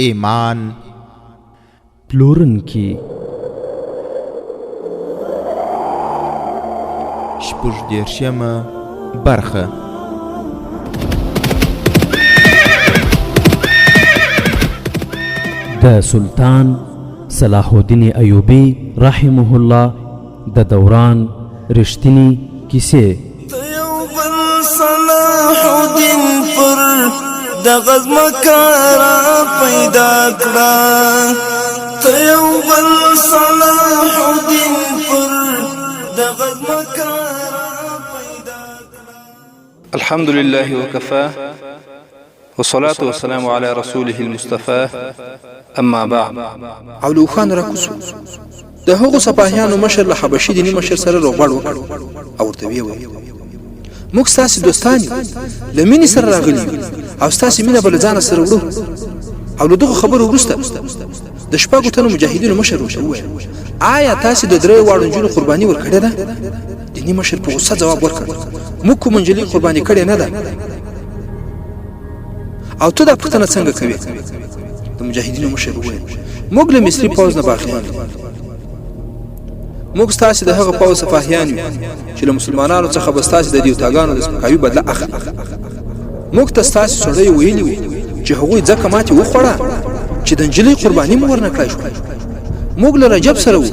ایمان پلورونکي شپږدېرشمه برخه. د سلطان صلاح الدین ایوبی رحمه الله د دوران رښتینی کیسې. صلاح الدین پر د غزمکارا پیدا کړه، ته یو بل صلاح الدین پر د غزمکارا پیدا کړه. الحمد لله وكفى والصلاة والسلام على رسوله المصطفى اما بعد. اولو خان راکوسو د هغو سپاهیانو مشر له حبشي دیني مشر سره روغبړ وکړ او ورته ویل موږ ستاسې دوستان یو، له مینې سره راغلي یو او ستاسې مینه به له ځانه سره وړو. او له دغو خبرو وروسته د شپږو تنو مجاهدینو مشر ورته وویل آیا تاسې د درېیو واړو نجونو قرباني ورکړې ده؟ دیني مشر په غوسه ځواب ورکړ موږ کوم نجلۍ قرباني کړې نه ده. او ته دا پوښتنه څنګه کوې؟ د مجاهدینو مشر وویل موږ له مصري پوځ نه باغیان یو، موږ ستاسې د هغه پوځ سپاهیان یو چې له مسلمانانو څخه به ستاسې د دیوتاګانو د سپکاوي بدله اخلي. موږ ته ستاسې سړی ویلي وو چې هغوی ځکه ماتې وخوړه چې د نجلۍ قرباني مو ورنه کړای شوه. موږ له رجب سره وو،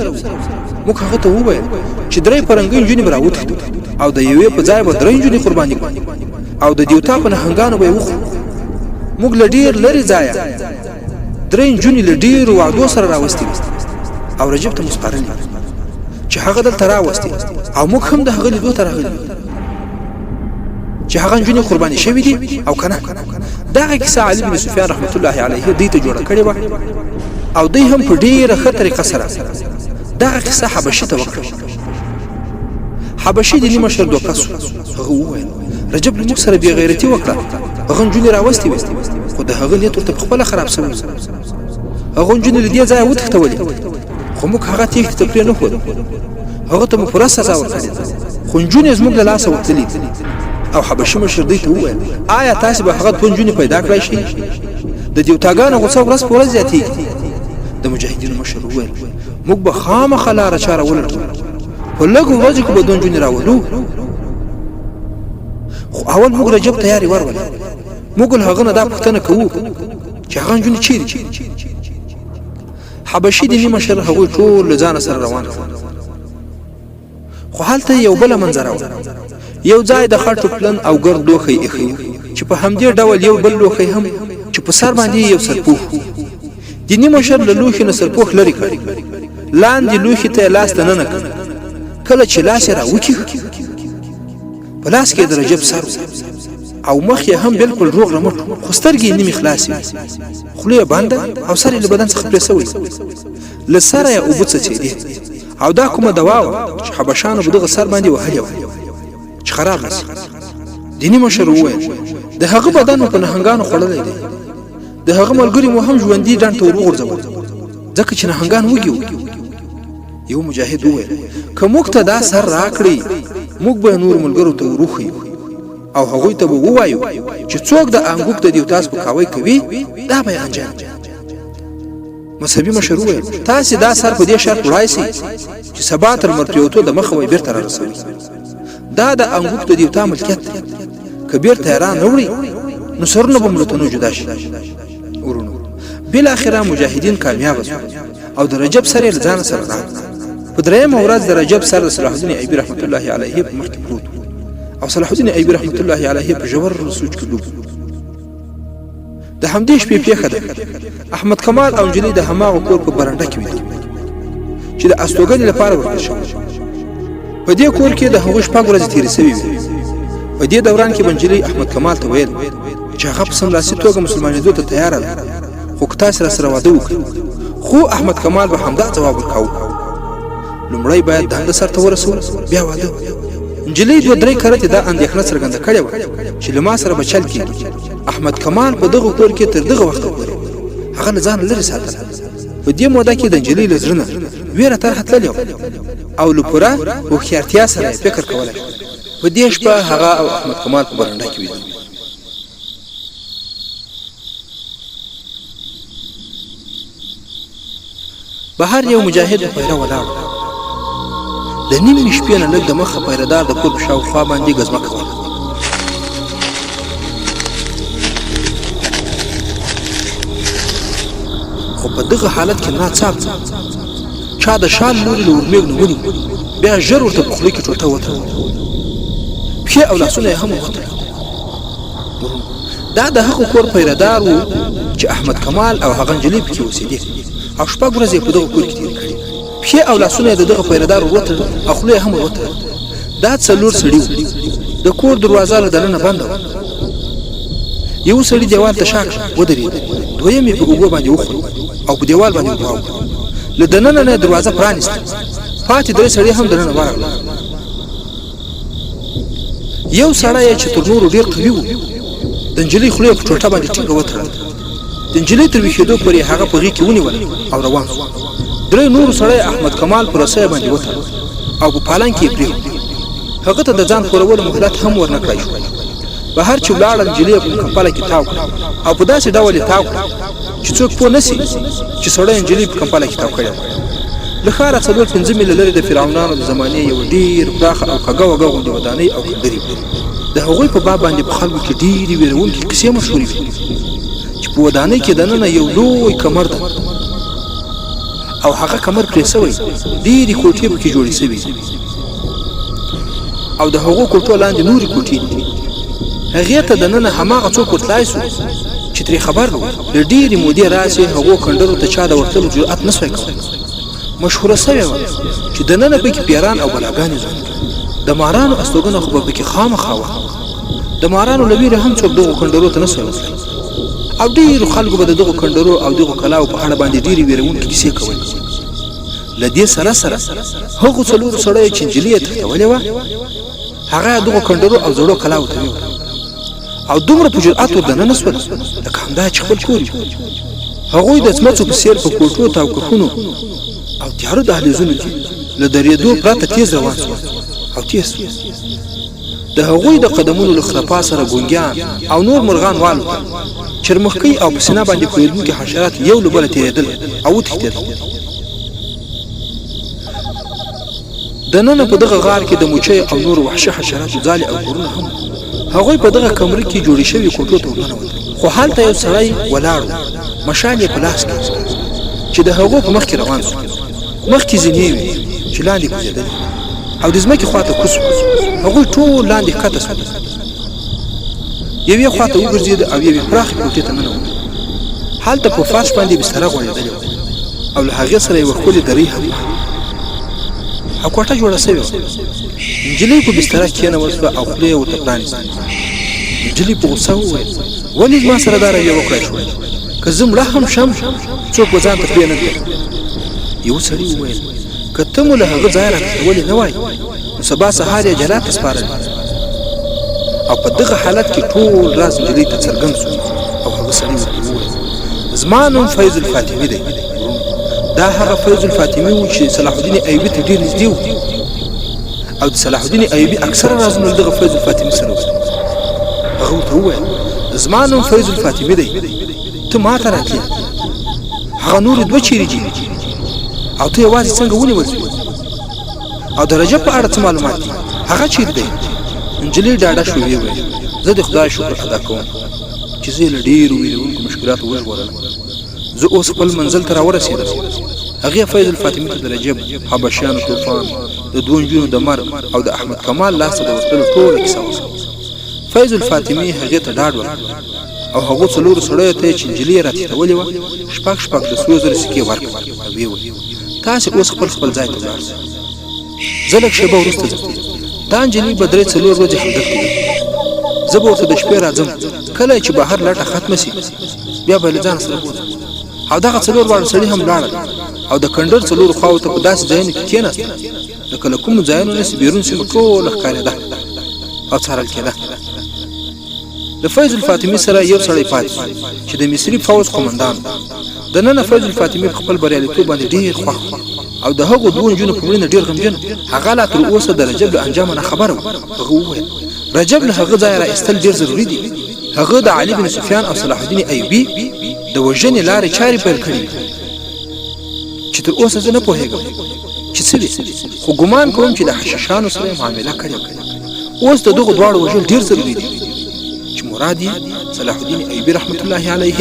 موږ هغه ته وویل چې درې پرنګۍ نجونې به راوتښتو او د یوې په ځای به درې نجونې قرباني کړو او د دیوتا په نهنګانو به یې وخورو. موږ له ډېر لرې ځایه درې نجونې له ډېرو وعدو سره راوستې او رجب ته مو سپارلې چې هغه دلته راوستې او موږ هم د هغه لیدو ته راغلي چې هغه نجونې قرباني شوي دي او که نه. دغه کیسه علي بن سفیان رحمت الله علیه دوی ته جوړه کړې وه او دوی هم په ډېره ښه طریقه سره دغه کیسه حبشي ته وکړه. حبشي دیني مشر دوه کس هغه وویل رجب له موږ سره بې غیرتي وکړه، هغه نجونې راوستې وې خو د هغه نیت ورته پخپله خراب سوی. هغه نجونې له دې ځایه وتښتولې خو موږ هغه تېښتې ته پرې نه ښودو، هغه ته مو پوره سزا ورکړې خو نجونې زموږ له لاسه وتلې. او حبشي مشر دوی ته وویل آیا تاسې به هغه دوه نجونې پیدا کړای شئ؟ د دیوتاګانو غوسه ورځ په ورځ زیاتېږي. د مجاهدینو مشر وویل موږ به خامخا لاره چاره ولټوو، په لږو ورځو کې به دوه نجونې راولو. خو اول موږ رجب تیارې ورولې، موږ له هغه نه دا پوښتنه کوو چې هغه نجونې چیرې؟ حبشي دیني مشر هغوی ټول له ځانه سره روان کړل. خو هلته یو بله منظره وه، یو ځای د خټو پلن او ګرد لوښی ایښی و چې په همدې ډول یو بل لوښی هم چې په سر باندې یو سرپوښ و. دیني مشر له لوښي نه سرپوښ لرې کړ، لاندې لوښي ته یې لاس دننه کړ. کله چې لاس یې راوکېښ په لاس کې د رجب سر و او مخ یې هم بالکل روغ رمټ خو سترګې یې نیمې خلاصې وې، خوله یې بنده او سر یې له بدن څخه پرې سوی، له سره یې اوبه څڅېدې او دا کومه دوا وه چې حبشانو په دغه سر باندې وهلې وه چې خراب نه سي. دیني مشر وویل د هغه بدن مو په نهنګانو خوړلی دی، د هغه ملګري مو هم ژوندي ډنډ ته ور وغورځول ځکه چې نهنګان وږي وو. یو مجاهد وویل که موږ ته دا سر راکړئ موږ به نور ملګرو ته وروښیو او هغوی ته به ووایو چې څوک د انګوک د دیوتا سپکاوی کوي دا به یې انجام. مذهبي مشر وویل تاسې دا سر په دې شرط وړای سئ چې سبا تر مرپریوتو د مخه به بیرته رارسوي. دا د انګوک د دیوتا ملکیت دی، که بیرته یې را نه وړي نو سرونه به مو له تنو جدا شي. ورونو بالاخره مجاهدین کامیابه شول او د رجب سر یې له ځانه سره راغله. په درېیمه ورځ د رجب سر د صلاح الدین ایوبي رحمت الله علیه په مخ کې پروت و او صلاح الدین ایوبي رحمت الله علیه په ژور سوچ کې ډوب. د همدې شپې پیښه ده احمد کمال او نجلۍ د هماغه کور په برنډه کې ویده چې د استوګنې لپاره ورکړل شوی. په دې کور کې د هغوی شپږ ورځې تېرې سوي وې. په دې دوران کې به نجلۍ احمد کمال ته ویل چې هغه په سملاسي توګه مسلمانېدو ته تیاره ده خو که تاسې راسره واده وکړئ. خو احمد کمال به همدا ځواب ورکاوه لومړی باید دنده سرته ورسوو بیا واده. نجلۍ دوه درې کرتې دا اندېښنه څرګنده کړې وه چې له ما سره به چل کېږي. احمد کمال په دغه کور کې تر دغه وخته پورې هغه له ځانه لرې ساتله. په دې موده کې د نجلۍ له زړه نه ویره طرحه تللې وه او له پوره هوښیارتیا سره یې فکر کولی. په دې شپه هغه او احمد کمال په برنډه کې ویده. بهر یو مجاهد پیره ولاړ د نیمې شپې نه لږ د مخه پیردار د کور په شاوخوا باندې ګزمه کوله. خو په دغه حالت کې ناڅاپه چا د شال لوري له ورمېږ نه ونیو، بیا ژر ورته په خوله کې ټوټه وتړله، پښې او لاسونه یې هم وتړل. دا د هغه کور پیردار و چې احمد کمال او هغه نجلۍ پکې اوسېدې او شپږ ورځې په دغه کور کې تېرې کړې. پښې او لاسونه یې د دغه پیردار وتړل او خوله یې هم وتړل. دا څلور سړي وو. د کور دروازه له دننه بنده وه. یو سړي دیوال ته شا کړه ودرېد، دویم یې په اوږو باندې وخوړ او په دیوال باندې اوبه وکړه. له دننه نه دروازه پرانیسته، پاتې درې سړي هم دننه ورغلل. یو سړی چې تر نورو ډېر قوي و د نجلۍ خوله په ټوټه باندې ټینګه وتړله. د نجلۍ تر ویښېدو پورې هغه په غېږ کې ونیوله او روان شو. درې نورو سړی احمد کمال په رسۍ باندې وتړل او په پالنګ کې یې پرېښود. هغه ته د ځان خورولو مهلت هم ورنه کړی شو. بهر چې ولاړه نجلۍ یې په کمپله کې تاو کړه او په داسې ډول یې تاو کړه چې څوک پوه نه سي چې سړی نجلۍ په کمپله کې تاو کړې وه. له ښاره 4-5 میله لرې د فرعونانو د زمانې یو ډېر پراخه او کږه وږه غوندې ودانۍ او خندرې وې. د هغوی په باب باندې په خلکو کې ډېرې وېروونکې کیسې مشهورې وې چې په ودانۍ کې دننه یو لوی کمر ده او هغه کمر پرې سوی ډېرې کوټې پکې جوړې سوي او د هغو کوټو لاندې نورې کوټې دي. هغې ته دننه هماغه څوک ورتلای سو چې ترې خبر نه و. له ډېرې مودې راسې هغو کنډرو ته چا د ورتلو جرأت نه سوی کولی. مشهوره سوې وه چې دننه پکې پیران او بلاګانې ژوند کوي. د مارانو استوګنه خو به پکې خامخا وه. د مارانو له ویرې هم څوک دغو کنډرو ته نه سوی ورتلی او ډېرو خلکو به د دغو کنډرو او دغو کلاو په اړه باندې ډېرې ویرونکې کیسې کولې. له دې سره سره هغو څلورو سړیو چې نجلۍ یې تښتولې وه هغه یې دغو کنډرو او زړو کلاو ته یوړه او دومره په جرأت ور دننه سول لکه همدا چې خپل کور وي. هغوی د څمڅو په څېر په کوټو او کښونو او تیارو دهلیزونو کې له درېدو پرته تیز روان سول او تیز سول. د هغوی د قدمونو له خرپا سره ګونګیان او نور مرغان والوتل. چرمښکۍ او په سینه باندې ښویېدونکي حشرات یو له بله تېرېدل او وتښتېدل. دننه په دغه غار کې د موچۍ او نورو وحشي حشراتو ځالې او کورونه هم. هغوی په دغه کمره کې جوړې شوي کوټو ته ورننوتل. خو هلته یو سړی ولاړ و، مشال یې په لاس کې چې د هغو په مخ کې روان سو. مخکې زینې وې چې لاندې کوزېدلې او د ځمکې خواته کوز و. هغوی ټول لاندې ښکته سول، یوې خواته وګرځېده او یوې پراخې کوټې ته ننوتل. هلته په فرش باندې بستره غوړېدلې وه او له هغې سره یوه ښکلې درۍ هم وه او کوټه جوړه سوې وه. نجلۍ په بستره کېنول سوه او خوله یې ورته پرانیسته. نجلۍ په غوسه وویل ولې زما سره دا رویه وکړی شوه؟ که زه مړه هم شم څوک به ځان ته پرې نه ږدي. یو سړي وویل که ته مو له هغه ځایه راکښتولې نه وای نو سبا سهار یې جلا ته سپارلی. او په دغه حالت کې ټول راز نجلۍ ته څرګند شو او هغه سړي ورته وویل زما نوم فیض الفاطمي دی. دا هغه فیض الفاطمي و چې صلاح الدین ایوبي ته ډېر نږدې و او د صلاح الدین ایوبي اکثره رازونه له دغه فیض الفاطمي سره وو. هغه ورته وویل زما نوم فیض الفاطمي دی، ته ما ته راتلې. هغه نورې دوه چیرې دي او ته یوازې څنګه ونیول شوې؟ او د رجب په اړه څه معلومات دي؟ هغه چیرې دی؟ نجلۍ ډاډه شوې وویل زه د خدای شکر ادا کوم چې زه یې له ډېرو ویرونکو مشکلاتو وژغورلم. زه اوس خپل منزل ته راورسېدم. هغې فیض الفاطمي ته د رجب، حبشیانو طوفان، د دوو نجونو د مرګ او د احمد کمال لاسته د ورتلو ټوله کیسه وکړه. فیض الفاطمي هغې ته ډاډ ورکړ او هغو څلورو سړیو ته یې چې نجلۍ یې راتښتولې وه شپږ د سرو زرو سکې ورکړې او ویې ویل تاسې اوس خپل ځای ته ولاړ شئ. زه لږ شېبه وروسته ځم. دا نجلۍ به 3-4 ورځې همدلته وي. زه به ورته د شپې راځم. کله چې بهر لټه ختمه سي بیا به یې له ځانه سره بوځم. او دغه 4 واړه سړي هم لاړل او د کندر 4 خواو ته په داسې ځایونو کې کېناستل لکه له کومو ځایونو نه چې بیرون سیمه ټوله ښکارېده او څارل کېده. د فیض الفاطمي سره یو سړی پاتې شو چې د مصري فوج قومندان و. دننه فیض الفاطمي په خپل بریالیتوب باندې ډېر خوښ و او د هغو دوو نجونو په مړینه ډېر غمجن. هغه لا تر اوسه د رجب له انجامه نه خبره و. هغه وویل رجب له هغه ځایه را ایستل ډېر ضروري دي. هغه د علي بن سفیان او صلاح الدین ایوبي د وژنې لارې چارې پیل کړې. چې تر اوسه زه نه پوهېږم چې څه وي، خو ګمان کوم چې د حشیشانو سره یې معامله کړې. اوس د دغو دواړو وژل ډېر ضروري دي چې مراد یې صلاح الدین ایوبي رحمت الله علیه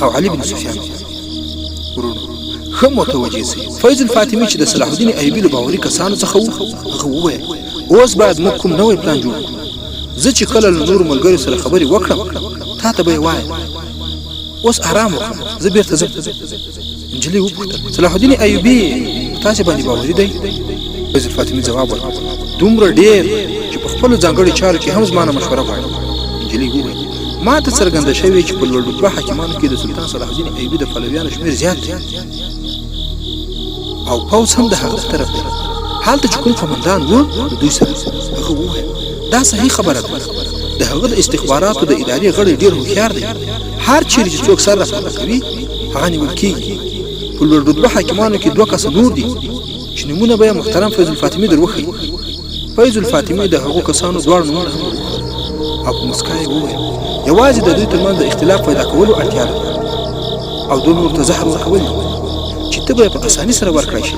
او علي بن سفیان. ورونو ښه متوجه سئ، فیض الفاطمي چې د صلاح الدین ایوبي له باوري کسانو څخه و، هغه وویل اوس باید موږ کوم نوی پلان جوړ کړو. زه چې کله له نورو ملګرو سره خبرې وکړم تا ته به یې وایم. اوس ارام وکړه، زه بیرته ځم. نجلۍ وپوښتل صلاح الدین ایوبي تاسې باندې باوري دی؟ فیض الفاطمي ځواب ورکړ دومره ډېر چې په خپلو ځانګړو چارو کې هم زما نه مشوره غواړي. نجلۍ وویل ما ته څرګنده شوې چې په لوړ رتبه حاکمانو کې د سلطان صلاح الدین ایوبي د پلویانو شمېر زیات دی او پوځ هم د هغه په طرف دی. هلته چې کوم قمندان و د دوی سره. هغه وویل دا صحیح خبره ده، د هغه د استخباراتو د ادارې غړی ډېر هوښیار دی. هر چیرې چې څوک سر راپورته کوي هغه نیول کېږي. په لوړ رتبه حاکمانو کې 2 کسه نور دي چې نومونه به یې محترم فیض الفاطمي در وښیي. فیض الفاطمي د هغو کسانو دواړو نومونه هم او په مسکا یې وویل یوازې د دوی ترمنځ د اختلاف پیدا کولو اړتیا ده او دوی نور ته زهر ورکول چې ته به یې په اساني سره ورکړی شي.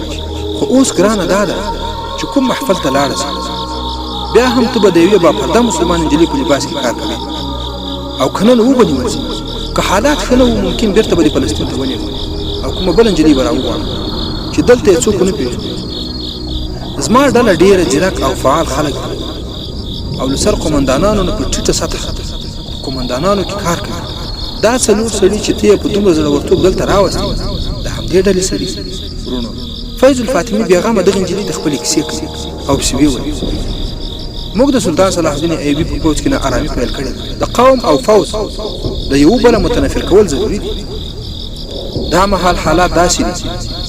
خو اوس ګرانه دا ده چې کوم محفل ته لاړه شي بیا هم ته به د یوې باپرده مسلمان نجلۍ په لباس کې کار کوې او که نه نو وبنیول شي. که حالات ښه نه وو ممکن بېرته به دې فلسطین ته ولېږو او کومه بله نجلۍ به راوغواړو چې دلته یې څوک ونه پېژني. زما ډله ډېره ځیرک او فعال خلک دي او له سر قمندانانو نه په ټیټه سطحه قمندانانو کې کار کوي. دا 4 سړي چې ته یې په دومره زړورتوب دلته راوستې د همدې ډلې سړي. ورونو فیض الفاطمي بېغمه دغه نجلۍ ته خپلې کیسې کوي او پسې ویې موږ د سلطان صلاح الدین ایوبي په پوځ کې ناارامي پیل کړې ده. د قوم او فوز د یو بله متنفر کول ضروري دي. دا مهال حالات داسې دي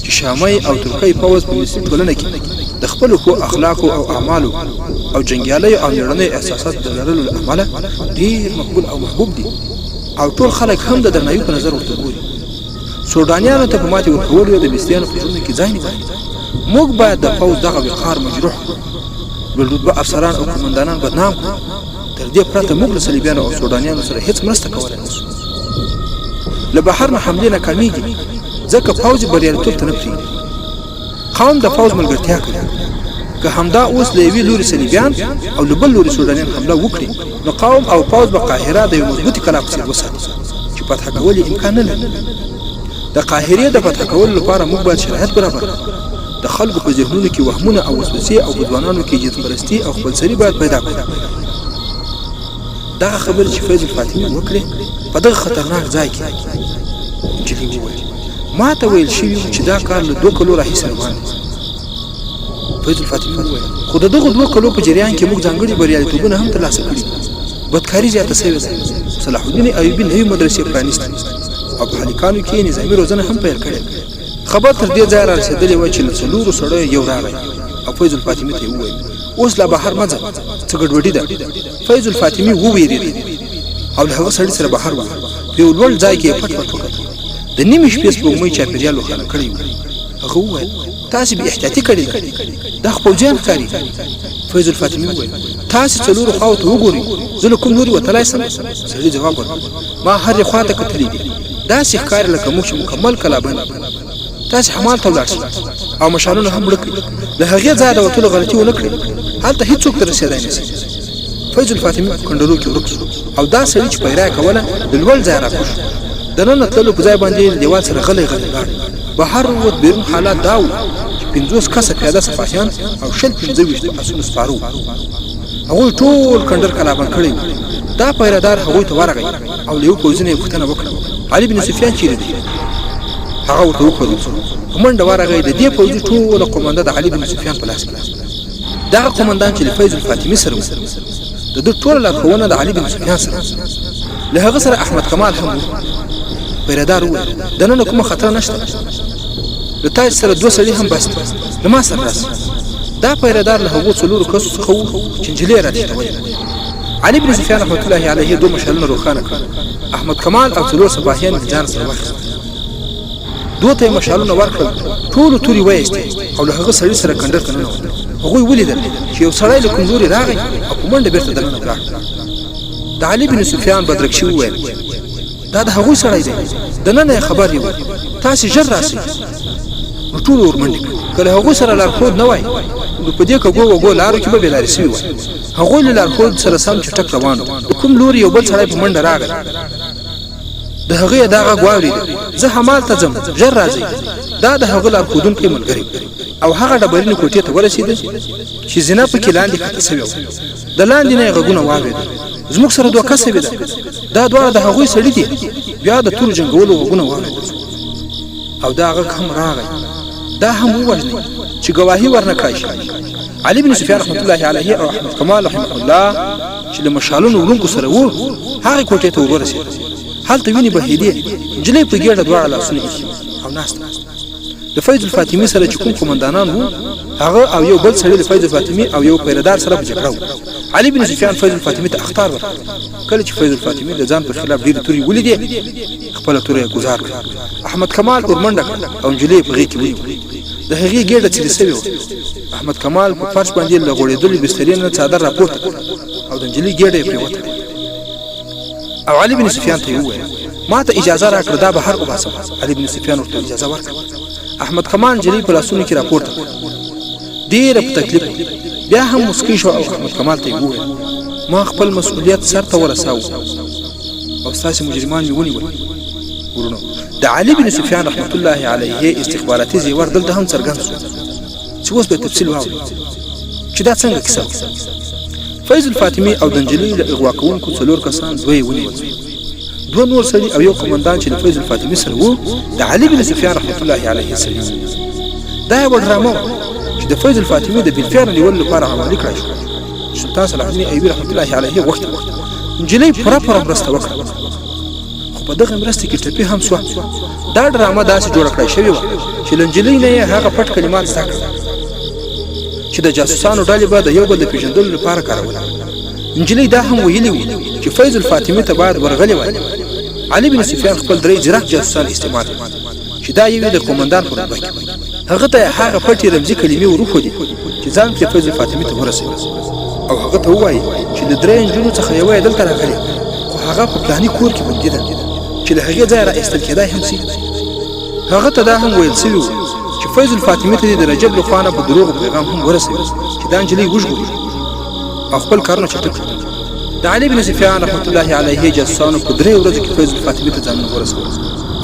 چې شامي او ترکي فوز په مصري ټولنه کې د خپلو ښو اخلاقو او اعمالو او جنګیالیو او مېړنیو احساساتو د لرلو له امله ډېر مقبول او محبوب دي او ټول خلک هم د درناوي په نظر ورته ګوري. سودانیانو ته په ماتې ورکولو د مصریانو په ژوند کې ځای نه لري. موږ باید د فوز دغه وقار مجروح کړو، لوړ رتبه افسران او قمندانان بدنام کړو. تر دې پرته موږ له صلیبیانو او سودانیانو سره هیڅ مرسته کولی نه شو. له بهر نه حملې ناکامیږي ځکه فوز بریالیتوب ته نه پرېږدي. قوم د فوز ملګرتیا کوي. که همدا اوس له یوې لوري صلیبیان او له بل لوري سودانیان حمله وکړي نو قوم او فوز به قاهره د یو مضبوطې کلا په څېر وساتي چې فتح کول یې امکان نه لري. د قاهرې د فتح کولو لپاره موږ باید شرایط برابر کړو. د خلکو په ذهنونو کې وهمونه او وسوسې او په ځوانانو کې جنسپرستي او خپلسري باید پیدا کړو. دغه خبرې چې فیض الفاطمي وکړې په دغه خطرناک ځای کې نجلۍ وویل ما ته ویل شوي چې دا کار له 2 کلو راهیسې روان دی. فیض الفاطمي وویل خو د دغو 2 کلو په جریان کې موږ ځانګړي بریالیتوبونه هم ترلاسه کړي. بدکاري زیاته سوې ده. صلاح الدین ایوبي نوې مدرسې پرانیستې او په هلکانو کې نظامي روزنه هم پیل کړې. خبر تر دې ځایه رارسېدلې وه چې له 4 سړیو یو راغی او فیض الفاطمي ته یې وویل اوس لا بهر مه ځه، څه ګډوډي ده. فیض الفاطمي وویرېد او له هغه سړي سره بهر وه. په یو لوړ ځای کې یې پټ پټ وکتل. د نیمې شپې سپوږمۍ چاپېریال روښانه کړی و. هغه وویل تاسې بې احتیاطي کړې ده، دا خو پوځیان ښکاري. فیض الفاطمي وویل تاسې 4 خواو ته وګورئ، زه له کوم لوري وتلی سم؟ سړي ځواب ورکړ ما هرې خوا ته کتلي دي، داسې ښکاري لکه موږ چې مکمل کلابند. تاسې حمال ته ولاړ شئ او مشالونه هم مړه کړئ. له هغې ځایه د وتلو غلطي ونه کړئ، هلته هېڅوک ته رسېدی نه شي. فیض الفاطمي په کنډرو کې ورک شو او دا سړي چې پیرا یې کوله د لوړ ځایه راکوز شو. دننه تللو په ځای باندې د دیوال سره غلی غلی لاړ. بهر ووت. بیرون حالات دا و چې 50 کسه پیاده سپاهیان او 25 اسونو سپاره وو. هغوی ټول کندر کلابند کړی و. دا پیرهدار هغوی ته ورغی او له یو پوځي نه یې پوښتنه وکړه علي بن سفیان چیرې دی؟ هغه ورته وښودل شو. په منډه ورغی. د دې پوځي ټوله قومنده د علي بن سفیان په لاس کې. دغه قومندان چې له فیض الفاطمي سره و د ده ټوله لارښوونه د علي بن سفیان سره. له هغه سره احمد کمال هم و. پیرهدار وویل دننه کومه خطره نشته، له تاسې سره 2 سړي هم بس دي، له ما سره راسه. دا پیرهدار له هغو 4 کسو څخه و چې نجلۍ یې راټیټولې. علي بن سفیان رحمت الله علیه 2 مشعلونه روښانه کړل. احمد کمال او 4 سپاهیان یې ځان سره واخیستل. 2 ته یې مشعلونه ورکړل. ټولو تورې وایستې او له هغه سړي سره کندر ته ننوتل. هغوی ولیدل چې یو سړی له کوم لورې راغی او په منډه بېرته دننه ولاړ. د علي بن سفیان بدرکشي وویل دا د هغوی سړی دی، دننه یې خبر یې و، تاسې ژر راسئ. نو ټول ورمنډې کړې کله هغوی سره لارښود نه وای نو په دې کږو وږو لارو کې به بېلارې سوي وای هغوی له لارښود سره سم چټک روان وو د کوم لوري یو بل سړی په منډه راغی د هغې دا غږ واورېد زه همالته ځم ژر راځئ دا د هغه لارښودونکی ملګری او هغه ډبرینې کوټې ته ورسېده چې زینه پکې لاندې ښکته سوې وه د لاندې نه یې غږونه واورېدل زموږ سره دوکه سوې ده دا دواړه د هغوی سړي دي بیا د تورو جنګولو غږونه واورېدل او دا غږ هم راغی دا هم ووژنئ چې ګواهي ورنه کړای شي علي بن سفیان رحمت الله علیه او احمد کمال رحمه الله چې له مشالونو وړونکو سره وو هغې کوټې ته ورسېد هلته وینې بهېدې نجلۍ په ګېډه دواړه لاسونه ایښي او ناسته د فیض الفاطمي سره چې کوم قمندانان وو هغه او یو بل سړی د فیض الفاطمي او یو پیردار سره په جګړه وو علي بن سفیان فیض الفاطمي ته اخطار ورکړ کله چې فیض الفاطمي د ځان په خلاف ډېرې تورې ولیدې خپله توره یې ګزار کړه احمد کمال ورمنډه کړ او نجلۍ یې په غېږ کې ونیولې د هغې ګېډه څیرې سوې وه احمد کمال په فرش باندې له غوړېدلې بسترې نه څادر راپورته کړ او د نجلۍ ګېډه یې پرې وتړله او علي بن سفیان ته یې وویل ما ته اجازه راکړه دا بهر وباسم علي بن سفیان ورته اجازه ورکړه احمد کمال نجلۍ په لاسونو کې راپورته کړه ډېره په تکلیف بیا هم مسکی شو او احمد کمال ته یې وویل ما خپل مسؤلیت سر ته ورساوه او ستاسې مجرمان مې ونیول ورونو د علي بن سفیان رحمت الله علیه استخباراتي زیور دلته هم څرګند شو چې اوس به تفصیل واورئ چې دا څنګه کیسه وه فیض الفاطمي او د نجلۍ له اغوا کوونکو څلور کسان دوی یې ونیول دوه نور سړي او یو قمندان چې د فیض الفاطمي سره وو د علي بن سفیان رحمت الله علیه سړي دا یوه ډرامه وه چې د فیض الفاطمي د بالفعل نیولو لپاره عملي کړای شو سلطان صلاح الدین ایوبي رحمت الله علیه غوښتل نجلۍ پوره مرسته وکړه خو په دغه مرستې کې ټپي هم سوه دا ډرامه داسې جوړه کړای شوې وه چې له نجلۍ نه یې هغه پټ کلمات زده کړل چې د جاسوسانو ډلې به د یو بل د پېژندلو لپاره کارول نجلۍ دا هم ویلي وو چې فیض الفاطمي ته باید ورغلی وای علي بن سفیان خپل درې ځیرک جاسوسان استعمال کړل چې دا یې د قومندان په رتبه کې هغه ته هغه پټې رمزي کلمې ورښودې چې ځان پرې فیض الفاطمي ته ورسېد او هغه ته ووایي چې د درې نجونو څخه یوه یې دلته راغلې خو هغه په پلاني کور کې بندي ده چې له هغې ځایه را ایستل کېدای هم سي هغه ته دا هم ویل سوي وو چې فیض الفاطمي ته د رجب له خوا نه په دروغو پیغام هم ورسوي چې دا نجلۍ وژغوري او خپل کارونه چټک کړي د علي بن سفیان رحمت الله علیه جاسوسانو په درې ورځو کې فیض الفاطمي ته ځانونه ورسول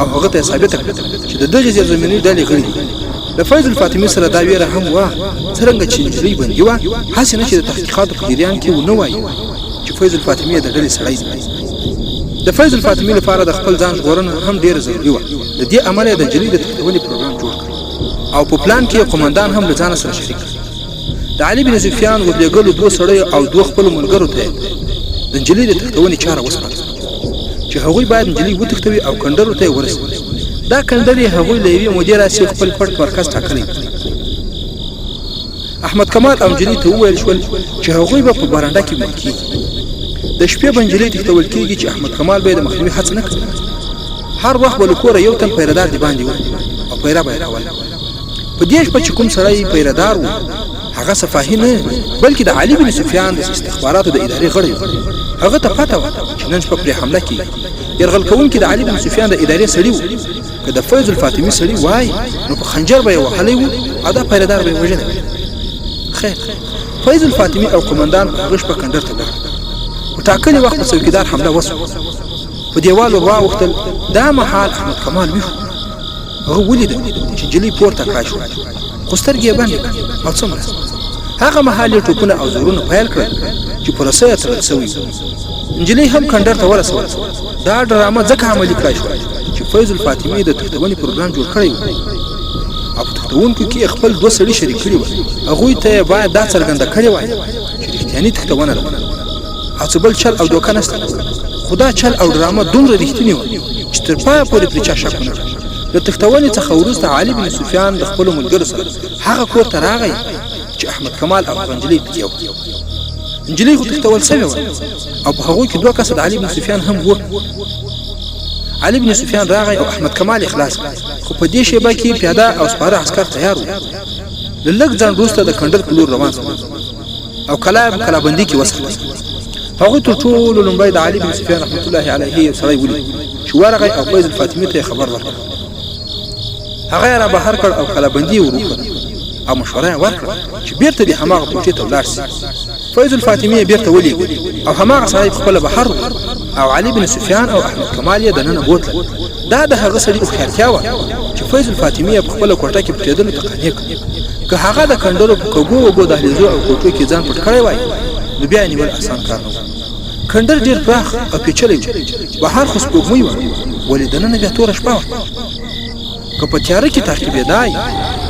او هغه ته یې ثابته کړه چې د دغې زیرزمینۍ ډلې غړي دي د فیض الفاطمي سره دا ویره هم وه څرنګه چې نجلۍ بندي وه هسې نه چې د تحقیقاتو په جریان کې ونه وایي چې فیض الفاطمي د ډلې سړی دی د فیض الفاطمي لپاره د خپل ځان ژغورنه هم ډېره ضروري وه د دې امله یې د نجلۍ د تښتونې پروګرام جوړ کړ او په پلان کې قومندان هم له ځانه سره شریک کړ د علي بن سفیان ورلېږلو دوه سړیو او دوه خپلو ملګرو ته د نجلۍ د تښتونې چاره وسپارله چې هغوی باید نجلۍ وتښتوي او کنډرو ته یې ورسوي دا کنډر یې هغوی له یوې مودې راسې خپل پټ مرکز ټاکلی احمد کمال او نجلۍ ته وویل شول چې هغوی به په برنډه کې مړ کېږي د شپې به نجلۍ تښتول کېږي چې احمد کمال به یې د مخنیوي هڅه نه کوي هر وخت به له کوره یو تن پیردار د باندې و او پیره به یې کوله په دې شپه چې کوم سړی پیردار و هغه صفاهي نه بلکې د علي بن سفیان د استخباراتو د ادارې غړی و هغه ته پته وه چې نن شپه پرې حمله کېږي یرغل کوونکي د علي بن سفیان د ادارې سړي و که د فیض الفاطمي سړي وای نو په خنجر به یې وهلی و او دا پیردار به یې وژلی و خیر فیض الفاطمي او قمندان هغه شپه کنډر ته لاړل په ټاکلي وخت په څوکیدار حمله وسوه په دیوال ور واوښتل دا مهال احمد کمال ویښ هغه ولیده چې نجلۍ پورته کړای شوه خو سترګې یې بندې کړې او څومره هغه مهال یې ټوپونه او زورونه پیل کړل چې په رسۍ یې تړل سوي نجلۍ هم کنډر ته ورسوله دا ډرامه ځکه عملي کړای شوه چې فیض الفاطمي د تښتونې پروګرام جوړ کړی و او په تښتونکو کې خپل دوه سړي شریک کړي وه هغوی ته یې باید دا څرګنده کړې وای چې رښتیاني تښتونه ده او څه بل چل او دوکه نشته خو دا چل او ډرامه دومره رښتینې وه چې تر پایه پورې پرې چا شک ونه کړ د تښتونې څخه وروسته علي بن سفیان د خپلو ملګرو سره هغه کور ته راغی چې احمد کمال او هغه نجلۍ پکې وه نجلۍ خو تښتول سوې وه او په هغوی کې دوه کسه د علي بن سفیان هم وه علي بن سفیان راغی او احمد کمال یې خلاص کړ خو په دې شیبه کې پیاده او سپاره عسکر تیار وو له لږ ځنډ وروسته د کنډر په لور روان شول او کلا کلابندي کې وساتل هغوی تر ټولو لومړی د علي بن سفیان رحمت الله علیه یو سړی ولید چې ورغی او فیض الفاطمي ته یې خبر ورکړ هغه یې را بهر کړ او کلابندي یې ور وکړه او مشوره یې ورکړه چې بیرته دې هماغه کوټې ته ولاړ شي. فیض الفاطمي یې بیرته ولېږه او هماغه سړی پخپله بهر او علي بن سفیان او احمد کمال یې دننه بوتله. دا د هغه سړي هوښیارتیا وه چې فیض الفاطمي یې پخپله کوټه کې پټېدلو ته قانع کړ. که هغه د کنډرو په کږو وږو دهلیزو او کوټو کې ځان پټ کړی وای نو بیا یې نیول اسان کار نه و. کنډر ډېر پراخ او پیچلی و، بهر خو سپوږمۍ وه ولې دننه بیا توره شپه وه. که په تیاره کې تعقیبېدای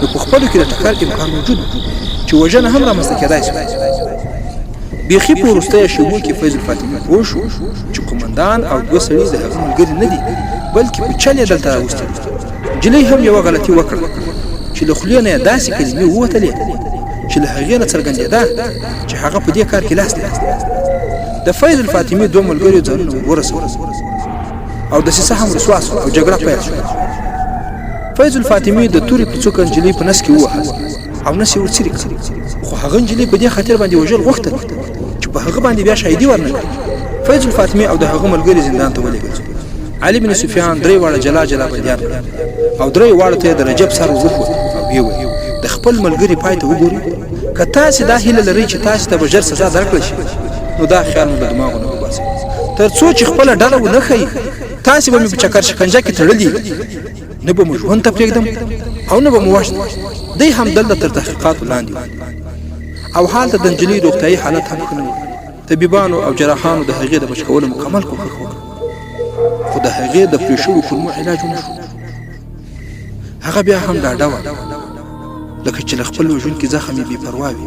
نو په خپلو کې د ټکر امکان موجود و چې وژنه هم رامنځته کېدای شوه. بیخي په وروستیو شېبو کې فیض الفاطمي پوه شو چې قومندان او دوه سړي د هغه ملګري نه دي بلکې په چل یې دلته راوستي دي. نجلۍ هم یوه غلطي وکړه چې له خولې نه یې داسې کلمې ووتلې چې له هغې نه څرګندېده چې هغه په دې کار کې لاس لري. د فیض الفاطمي دوه ملګرو ځانونه ورسول او دسیسه هم رسوا شوه او جګړه پیل شوه. فیض الفاطمي د تورې په څوکه نجلۍ په نس کې ووهل او نس یې ورڅیرې کړ، خو هغه نجلۍ په دې خاطر باندې وژل غوښتل چې په هغه باندې بیا شهیدي ورنه کړي. فیض الفاطمي او د هغه ملګري زندان ته ولېږل. علي بن سفیان درې واړه جلا جلا بندیان او درې واړو ته یې د رجب سر وښود او ویې ویل د خپل ملګري پای ته وګورئ، که تاسې دا هیله لرئ چې تاسې ته به ژر سزا درکړل شي نو دا خیال مو له دماغو نه وباسئ. تر څو چې خپله ډله ونه ښیي تاسې به مې په چکر شکنجه کې تړلي، نه به مو ژوند ته پرېږدم او نه به مو وژنم. دی هم دلته تر تحقیقاتو لاندې و او هلته د نجلۍ روغتیایي حالت هم ښه نه و. طبیبانو او جراحانو د هغې د بچ کولو مکمل کوښښ وکړ خو د هغې د پرې شویو کولمو علاج ونه شو. هغه بیا هم ډاډه وه لکه چې له خپل وژونکي زخم یې بې پروا وي.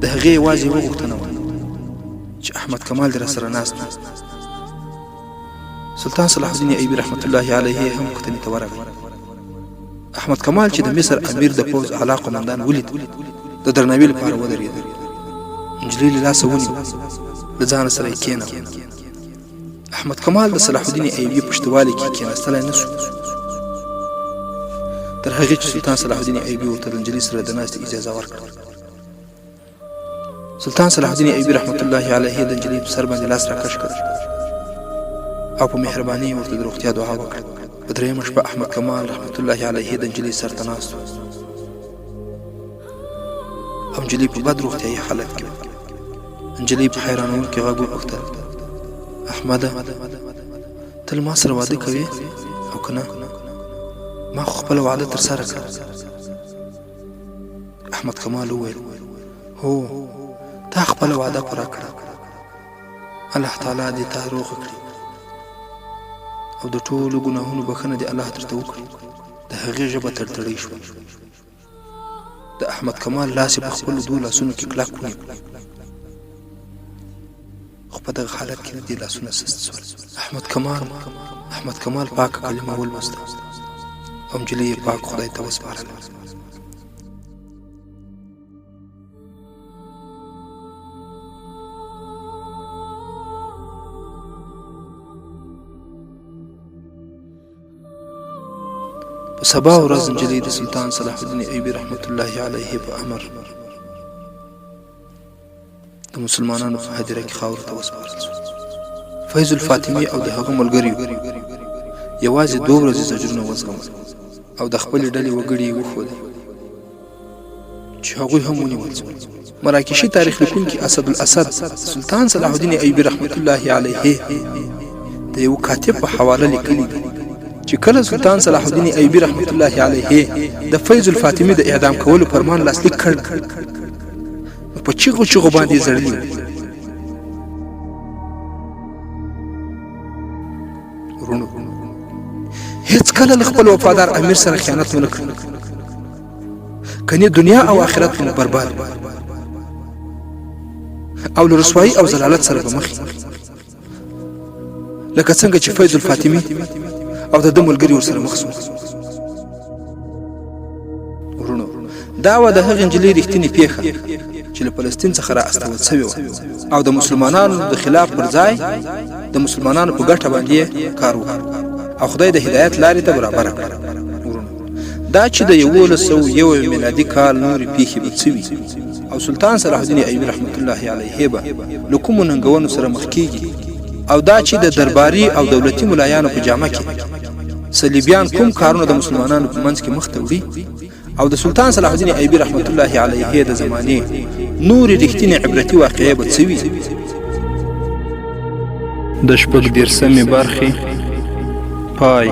د هغې یوازې یوه غوښتنه وه چې احمد کمال دې راسره ناست و. سلطان صلاح الدین ایوبي رحمت الله علیه هم پوښتنې ته ورغی. احمد کمال چې د مصر امیر د پوځ اعلی قمندان ولید د درناوي لپاره ودرېد. نجلۍ له لاسه ونیو، له ځانه سره یې کېناوه. احمد کمال د صلاح الدین ایوبي په شتوالي کې کېناستلی نه شو تر هغې چې سلطان صلاح الدین ایوبي ورته د نجلۍ سره د ناستې اجازه ورکړه. سلطان صلاح الدین ایوبي رحمت الله علیه د نجلۍ په سر باندې لاس راکش کړ او په مهربانۍ ورته د روغتیا دعا وکړه. په درېیمه شپه احمد کمال رحمت الله علیه د نجلۍ سر ته ناست و او نجلۍ په بد روغتیایي حالت کې وه. نجلۍ په حیرانوونکي غږ وپوښتل: احمده، ته له ما سره واده کوې او که نه؟ ما خو خپله وعده ترسره کړه. احمد کمال وویل: هو، تا خپله وعده پوره کړه. الله تعالی دې تا روغه کړي او د ټولو ګناهونو بخښنه دې الله درته وکړي. د هغې ژبه تړتړۍ شوه. د احمد کمال لاس یې په خپلو دوو لاسونو کې کلک ونیو خو په دغه حالت کې د دې لاسونه سست شول. احمد کمال پاکه کلمه ولوسته او نجلۍ یې پاک خدای ته وسپارله. په سبا ورځ نجلۍ د سلطان صلاح الدین ایوبي رحمت الله علیه په امر د مسلمانانو په هدیره کې خاورو ته وسپارل شوه. فیض الفاطمي او د هغه ملګریو یوازې 2 ورځې زجرونه وزغمل او د خپلې ډلې وګړي یې وښودل چې هغوی هم ونیول شول. مراکشي تاریخ لیکونکي اسد الاسد سلطان صلاح الدین ایوبي رحمت الله علیه د یو کاتب په حواله لیکلي دي چې کله سلطان صلاح الدین ایوبي رحمت الله علیه د فیض الفاطمي د اعدام کولو فرمان لاسلیک کړ په چیغو چیغو باندې زړلی ورونو هیڅ کله له خپل وفادار امیر سره خیانت ونه کړ، کني دنیا او آخرت مو برباد او له رسوایی او ضلالت سره به مخ لکه څنګه چې فیض الفاطمي او د ده ملګري ورسره مخ شول. ورونو دا وه د هغې نجلۍ رښتینې پیښه چې له فلسطین څخه را استول شوې وه او د مسلمانانو د خلاف پر ځای د مسلمانانو په ګټه باندې کار وکړ او خدای د هدایت لارې ته برابره کړه. دا چې د 1101 میلادي کال نورې پیښې به څه وي او سلطان صلاح الدین ایوبي رحمت الله علیه به له کومو ننګونو سره مخ کېږي او دا چې د درباري او دولتي ملایانو په جامه کې صلیبیان کوم کارونه د مسلمانانو په منځ کې مخ ته وړي او د سلطان صلاح الدین ایوبي رحمت الله علیه د زمانې نورې رښتینې عبرتي واقعې به څه وي. د شپږ دېرشمې برخې پای.